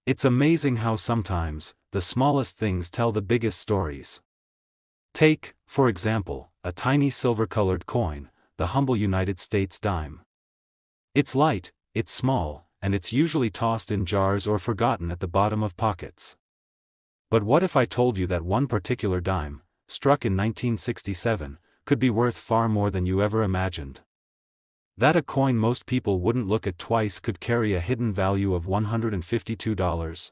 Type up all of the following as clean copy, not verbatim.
It's amazing how sometimes, the smallest things tell the biggest stories. Take, for example, a tiny silver-colored coin, the humble United States dime. It's light, it's small, and it's usually tossed in jars or forgotten at the bottom of pockets. But what if I told you that one particular dime, struck in 1967, could be worth far more than you ever imagined? That a coin most people wouldn't look at twice could carry a hidden value of $152?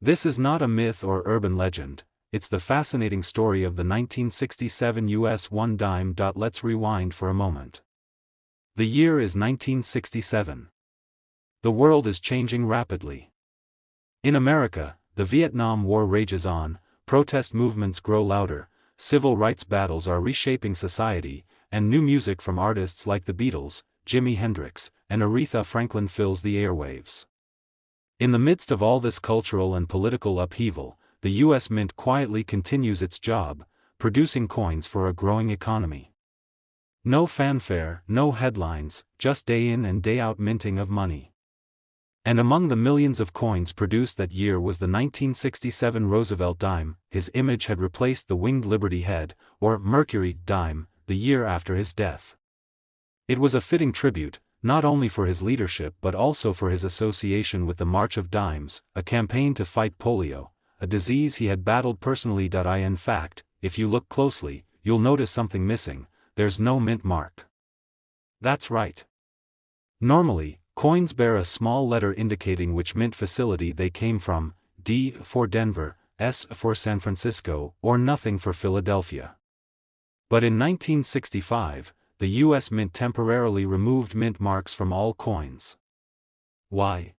This is not a myth or urban legend, it's the fascinating story of the 1967 US one dime. Let's rewind for a moment. The year is 1967. The world is changing rapidly. In America, the Vietnam War rages on, protest movements grow louder, civil rights battles are reshaping society, and new music from artists like the Beatles, Jimi Hendrix, and Aretha Franklin fills the airwaves. In the midst of all this cultural and political upheaval, the U.S. Mint quietly continues its job, producing coins for a growing economy. No fanfare, no headlines, just day in and day out minting of money. And among the millions of coins produced that year was the 1967 Roosevelt dime. His image had replaced the winged Liberty head, or Mercury, dime, the year after his death. It was a fitting tribute, not only for his leadership but also for his association with the March of Dimes, a campaign to fight polio, a disease he had battled personally. In fact, if you look closely, you'll notice something missing: there's no mint mark. That's right. Normally, coins bear a small letter indicating which mint facility they came from, D for Denver, S for San Francisco, or nothing for Philadelphia. But in 1965, the U.S. Mint temporarily removed mint marks from all coins. Why?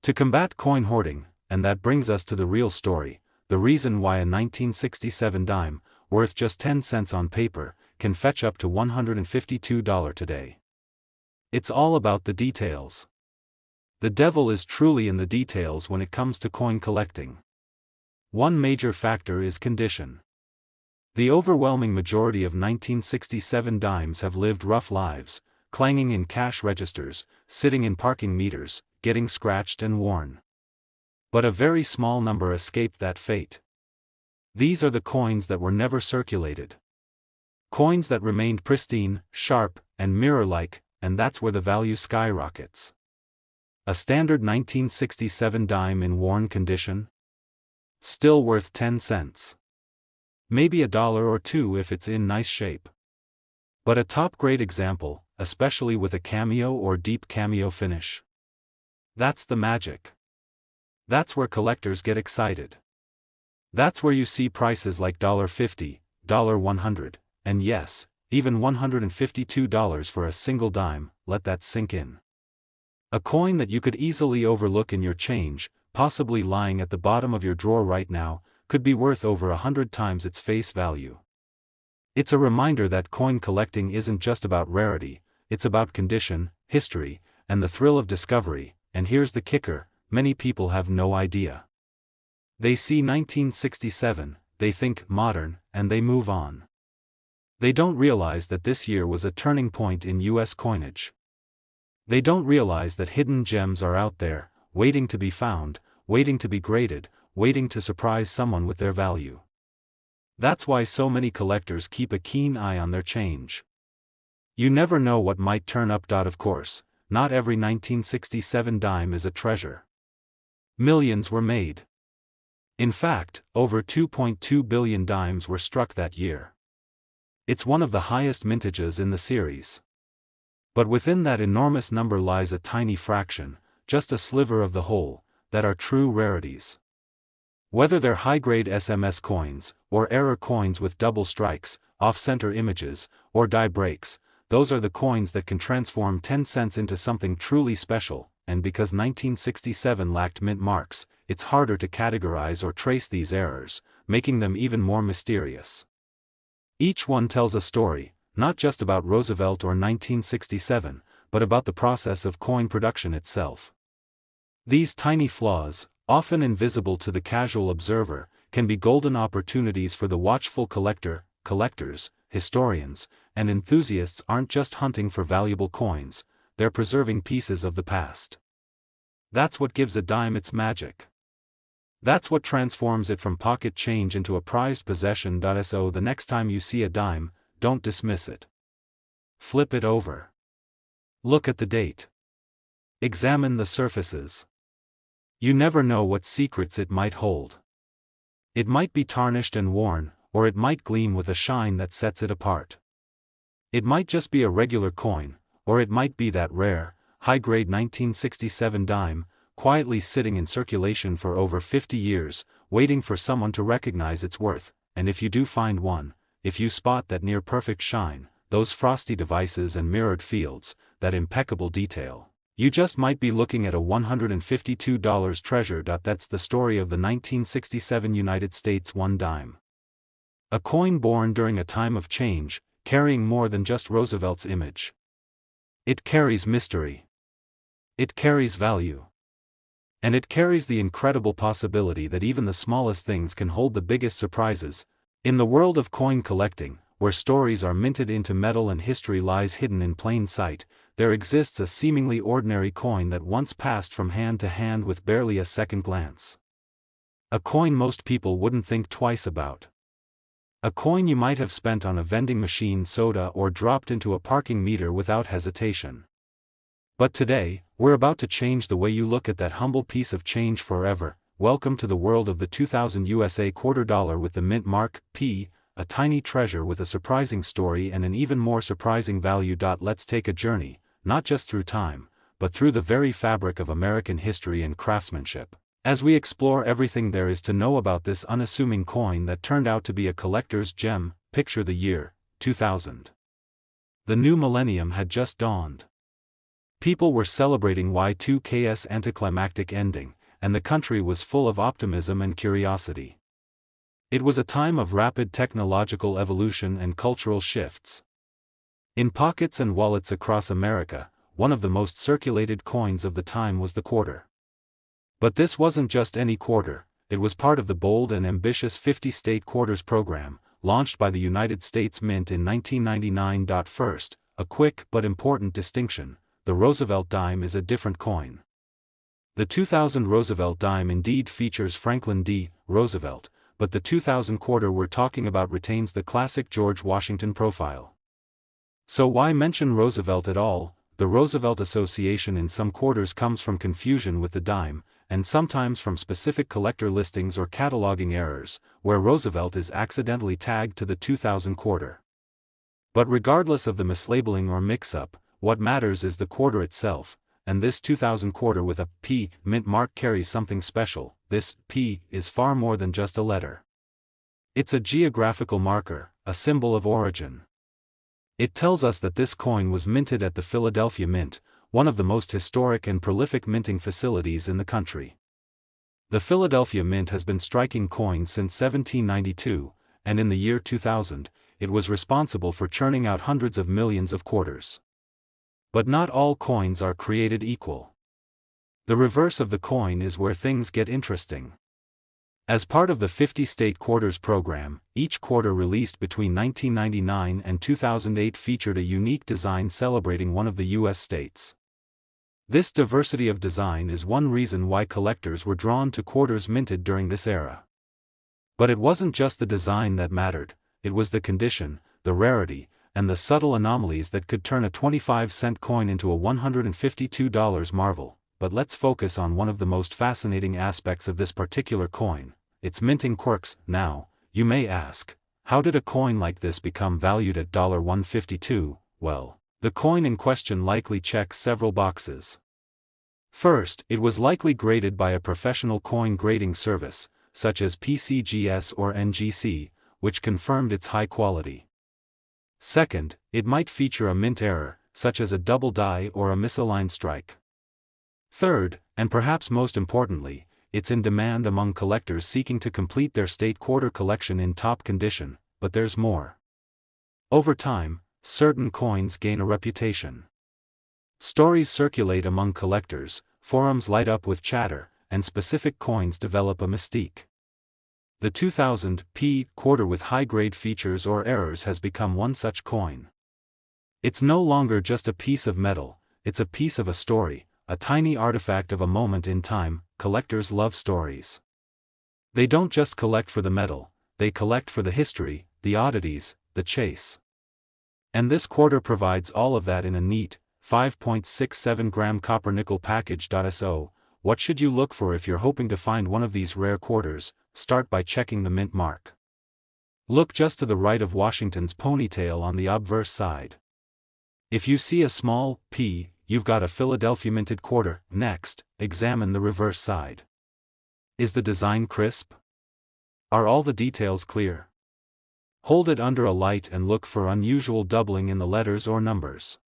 To combat coin hoarding, and that brings us to the real story, the reason why a 1967 dime, worth just 10 cents on paper, can fetch up to $152 today. It's all about the details. The devil is truly in the details when it comes to coin collecting. One major factor is condition. The overwhelming majority of 1967 dimes have lived rough lives, clanging in cash registers, sitting in parking meters, getting scratched and worn. But a very small number escaped that fate. These are the coins that were never circulated. Coins that remained pristine, sharp, and mirror-like, and that's where the value skyrockets. A standard 1967 dime in worn condition? Still worth 10 cents. Maybe $1 or $2 if it's in nice shape. But a top-grade example, especially with a cameo or deep cameo finish. That's the magic. That's where collectors get excited. That's where you see prices like $50, $100, and yes, even $152 for a single dime. Let that sink in. A coin that you could easily overlook in your change, possibly lying at the bottom of your drawer right now, could be worth over 100 times its face value. It's a reminder that coin collecting isn't just about rarity, it's about condition, history, and the thrill of discovery. And here's the kicker: many people have no idea. They see 1967, they think modern, and they move on. They don't realize that this year was a turning point in U.S. coinage. They don't realize that hidden gems are out there, waiting to be found, waiting to be graded, waiting to surprise someone with their value. That's why so many collectors keep a keen eye on their change. You never know what might turn up. Of course, not every 1967 dime is a treasure. Millions were made. In fact, over 2.2 billion dimes were struck that year. It's one of the highest mintages in the series. But within that enormous number lies a tiny fraction, just a sliver of the whole, that are true rarities. Whether they're high-grade SMS coins, or error coins with double strikes, off-center images, or die breaks, those are the coins that can transform 10 cents into something truly special. And because 1967 lacked mint marks, it's harder to categorize or trace these errors, making them even more mysterious. Each one tells a story, not just about Roosevelt or 1967, but about the process of coin production itself. These tiny flaws, often invisible to the casual observer, can be golden opportunities for the watchful collector. Collectors, historians, and enthusiasts aren't just hunting for valuable coins, they're preserving pieces of the past. That's what gives a dime its magic. That's what transforms it from pocket change into a prized possession. So the next time you see a dime, don't dismiss it. Flip it over. Look at the date. Examine the surfaces. You never know what secrets it might hold. It might be tarnished and worn, or it might gleam with a shine that sets it apart. It might just be a regular coin, or it might be that rare, high-grade 1967 dime, quietly sitting in circulation for over 50 years, waiting for someone to recognize its worth. And if you do find one, if you spot that near-perfect shine, those frosty devices and mirrored fields, that impeccable detail, you just might be looking at a $152 treasure. That's the story of the 1967 United States one dime. A coin born during a time of change, carrying more than just Roosevelt's image. It carries mystery. It carries value. And it carries the incredible possibility that even the smallest things can hold the biggest surprises. In the world of coin collecting, where stories are minted into metal and history lies hidden in plain sight, there exists a seemingly ordinary coin that once passed from hand to hand with barely a second glance. A coin most people wouldn't think twice about. A coin you might have spent on a vending machine soda or dropped into a parking meter without hesitation. But today, we're about to change the way you look at that humble piece of change forever. Welcome to the world of the 2000 USA quarter dollar with the mint mark P, a tiny treasure with a surprising story and an even more surprising value. Let's take a journey, not just through time, but through the very fabric of American history and craftsmanship, as we explore everything there is to know about this unassuming coin that turned out to be a collector's gem. Picture the year, 2000. The new millennium had just dawned. People were celebrating Y2K's anticlimactic ending, and the country was full of optimism and curiosity. It was a time of rapid technological evolution and cultural shifts. In pockets and wallets across America, one of the most circulated coins of the time was the quarter. But this wasn't just any quarter, it was part of the bold and ambitious 50-state quarters program, launched by the United States Mint in 1999. First, a quick but important distinction: the Roosevelt dime is a different coin. The 2000 Roosevelt dime indeed features Franklin D. Roosevelt, but the 2000 quarter we're talking about retains the classic George Washington profile. So why mention Roosevelt at all? The Roosevelt association in some quarters comes from confusion with the dime, and sometimes from specific collector listings or cataloging errors, where Roosevelt is accidentally tagged to the 2000 quarter. But regardless of the mislabeling or mix-up, what matters is the quarter itself, and this 2000 quarter with a P mint mark carries something special. This P is far more than just a letter. It's a geographical marker, a symbol of origin. It tells us that this coin was minted at the Philadelphia Mint, one of the most historic and prolific minting facilities in the country. The Philadelphia Mint has been striking coins since 1792, and in the year 2000, it was responsible for churning out hundreds of millions of quarters. But not all coins are created equal. The reverse of the coin is where things get interesting. As part of the 50-state quarters program, each quarter released between 1999 and 2008 featured a unique design celebrating one of the U.S. states. This diversity of design is one reason why collectors were drawn to quarters minted during this era. But it wasn't just the design that mattered, it was the condition, the rarity, and the subtle anomalies that could turn a 25-cent coin into a $152 marvel. But let's focus on one of the most fascinating aspects of this particular coin, its minting quirks. Now, you may ask, how did a coin like this become valued at $152? Well, the coin in question likely checks several boxes. First, it was likely graded by a professional coin grading service, such as PCGS or NGC, which confirmed its high quality. Second, it might feature a mint error, such as a double die or a misaligned strike. Third, and perhaps most importantly, it's in demand among collectors seeking to complete their state quarter collection in top condition. But there's more. Over time, certain coins gain a reputation. Stories circulate among collectors, forums light up with chatter, and specific coins develop a mystique. The 2000 P quarter with high-grade features or errors has become one such coin. It's no longer just a piece of metal, it's a piece of a story, a tiny artifact of a moment in time. Collectors love stories. They don't just collect for the metal, they collect for the history, the oddities, the chase. And this quarter provides all of that in a neat, 5.67-gram copper-nickel package. So, what should you look for if you're hoping to find one of these rare quarters? Start by checking the mint mark. Look just to the right of Washington's ponytail on the obverse side. If you see a small P, you've got a Philadelphia minted quarter. Next, examine the reverse side. Is the design crisp? Are all the details clear? Hold it under a light and look for unusual doubling in the letters or numbers.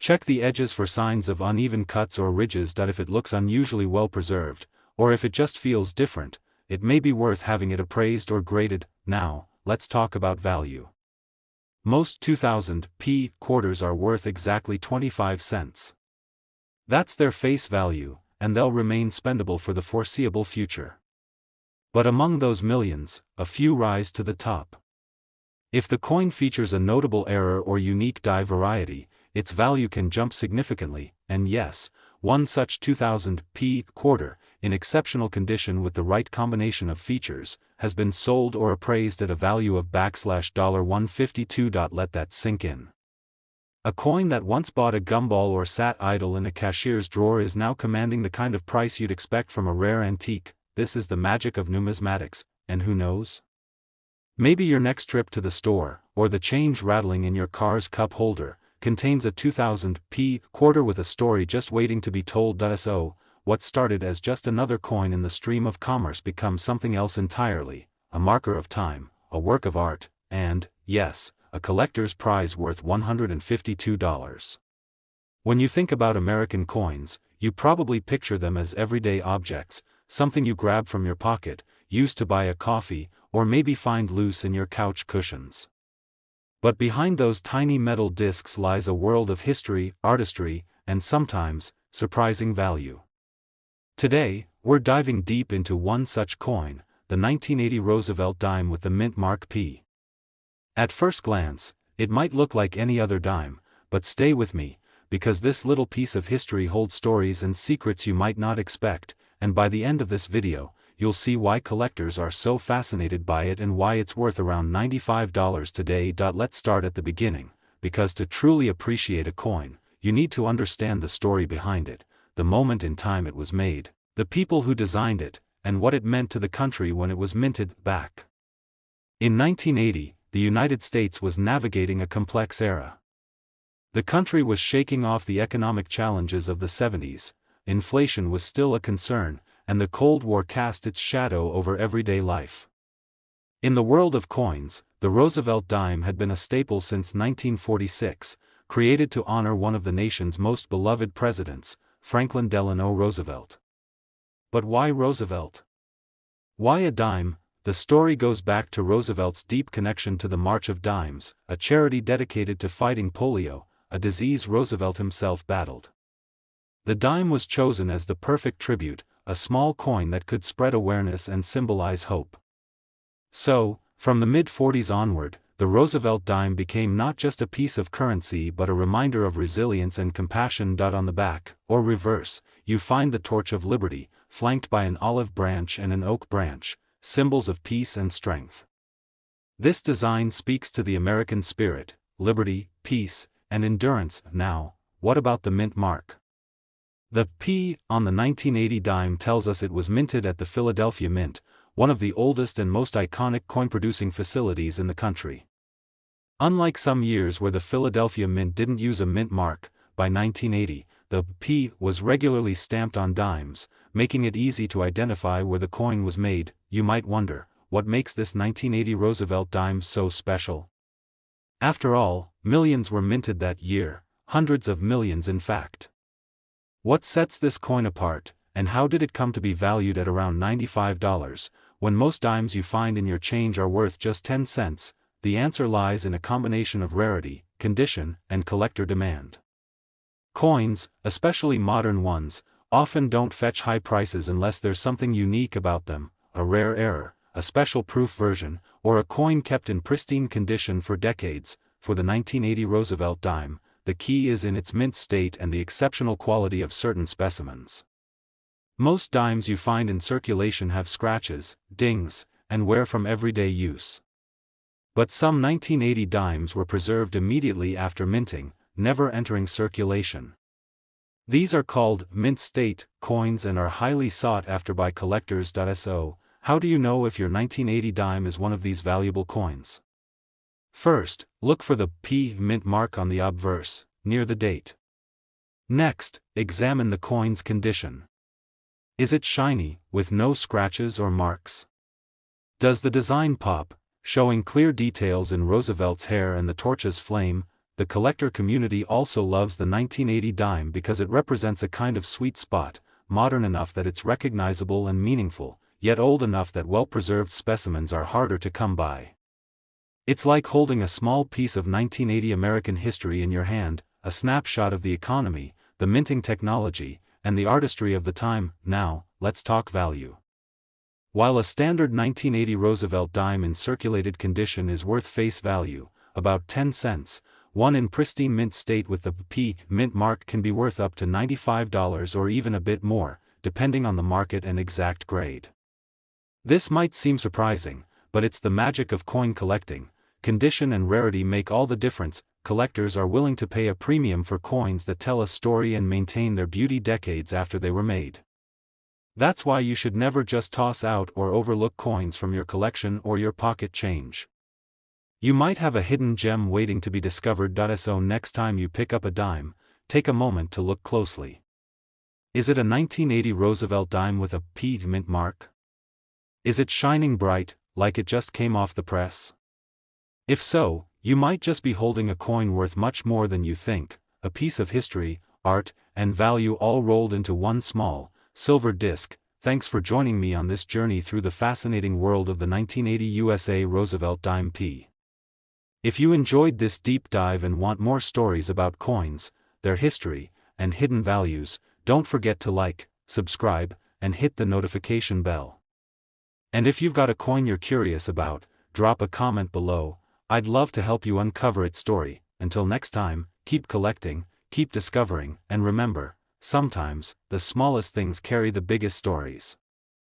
Check the edges for signs of uneven cuts or ridges. If it looks unusually well preserved, or if it just feels different, it may be worth having it appraised or graded. Now, let's talk about value. Most 2000 P quarters are worth exactly 25 cents. That's their face value, and they'll remain spendable for the foreseeable future. But among those millions, a few rise to the top. If the coin features a notable error or unique die variety, its value can jump significantly. And yes, one such 2000 P quarter, in exceptional condition with the right combination of features, has been sold or appraised at a value of $152. Let that sink in. A coin that once bought a gumball or sat idle in a cashier's drawer is now commanding the kind of price you'd expect from a rare antique. This is the magic of numismatics, and who knows? Maybe your next trip to the store, or the change rattling in your car's cup holder, contains a 2000 P quarter with a story just waiting to be told. So, what started as just another coin in the stream of commerce becomes something else entirely, a marker of time, a work of art, and, yes, a collector's prize worth $152. When you think about American coins, you probably picture them as everyday objects, something you grab from your pocket, use to buy a coffee, or maybe find loose in your couch cushions. But behind those tiny metal discs lies a world of history, artistry, and sometimes, surprising value. Today, we're diving deep into one such coin, the 1980 Roosevelt dime with the mint mark P. At first glance, it might look like any other dime, but stay with me, because this little piece of history holds stories and secrets you might not expect, and by the end of this video, you'll see why collectors are so fascinated by it and why it's worth around $95 today. Let's start at the beginning, because to truly appreciate a coin, you need to understand the story behind it, the moment in time it was made, the people who designed it, and what it meant to the country when it was minted. Back in 1980, the United States was navigating a complex era. The country was shaking off the economic challenges of the 70s, inflation was still a concern, and the Cold War cast its shadow over everyday life. In the world of coins, the Roosevelt dime had been a staple since 1946, created to honor one of the nation's most beloved presidents, Franklin Delano Roosevelt. But why Roosevelt? Why a dime? The story goes back to Roosevelt's deep connection to the March of Dimes, a charity dedicated to fighting polio, a disease Roosevelt himself battled. The dime was chosen as the perfect tribute, a small coin that could spread awareness and symbolize hope. So, from the mid-40s onward, the Roosevelt dime became not just a piece of currency but a reminder of resilience and compassion. On the back, or reverse, you find the torch of liberty, flanked by an olive branch and an oak branch, symbols of peace and strength. This design speaks to the American spirit, liberty, peace, and endurance. Now, what about the mint mark? The P on the 1980 dime tells us it was minted at the Philadelphia Mint, one of the oldest and most iconic coin-producing facilities in the country. Unlike some years where the Philadelphia Mint didn't use a mint mark, by 1980, the P was regularly stamped on dimes, making it easy to identify where the coin was made. You might wonder, what makes this 1980 Roosevelt dime so special? After all, millions were minted that year, hundreds of millions in fact. What sets this coin apart, and how did it come to be valued at around $95, when most dimes you find in your change are worth just 10 cents? The answer lies in a combination of rarity, condition, and collector demand. Coins, especially modern ones, often don't fetch high prices unless there's something unique about them, a rare error, a special proof version, or a coin kept in pristine condition for decades. For the 1980 Roosevelt dime, the key is in its mint state and the exceptional quality of certain specimens. Most dimes you find in circulation have scratches, dings, and wear from everyday use. But some 1980 dimes were preserved immediately after minting, never entering circulation. These are called mint state coins and are highly sought after by collectors. So, how do you know if your 1980 dime is one of these valuable coins? First, look for the P mint mark on the obverse, near the date. Next, examine the coin's condition. Is it shiny, with no scratches or marks? Does the design pop, showing clear details in Roosevelt's hair and the torch's flame? The collector community also loves the 1980 dime because it represents a kind of sweet spot, modern enough that it's recognizable and meaningful, yet old enough that well-preserved specimens are harder to come by. It's like holding a small piece of 1980 American history in your hand, a snapshot of the economy, the minting technology, and the artistry of the time. Now, let's talk value. While a standard 1980 Roosevelt dime in circulated condition is worth face value, about 10 cents, one in pristine mint state with the P mint mark can be worth up to $95 or even a bit more, depending on the market and exact grade. This might seem surprising, but it's the magic of coin collecting. Condition and rarity make all the difference. Collectors are willing to pay a premium for coins that tell a story and maintain their beauty decades after they were made. That's why you should never just toss out or overlook coins from your collection or your pocket change. You might have a hidden gem waiting to be discovered. So next time you pick up a dime, take a moment to look closely. Is it a 1980 Roosevelt dime with a P mint mark? Is it shining bright, like it just came off the press? If so, you might just be holding a coin worth much more than you think, a piece of history, art, and value all rolled into one small, silver disc. Thanks for joining me on this journey through the fascinating world of the 1980 USA Roosevelt dime P. If you enjoyed this deep dive and want more stories about coins, their history, and hidden values, don't forget to like, subscribe, and hit the notification bell. And if you've got a coin you're curious about, drop a comment below. I'd love to help you uncover its story. Until next time, keep collecting, keep discovering, and remember, sometimes, the smallest things carry the biggest stories.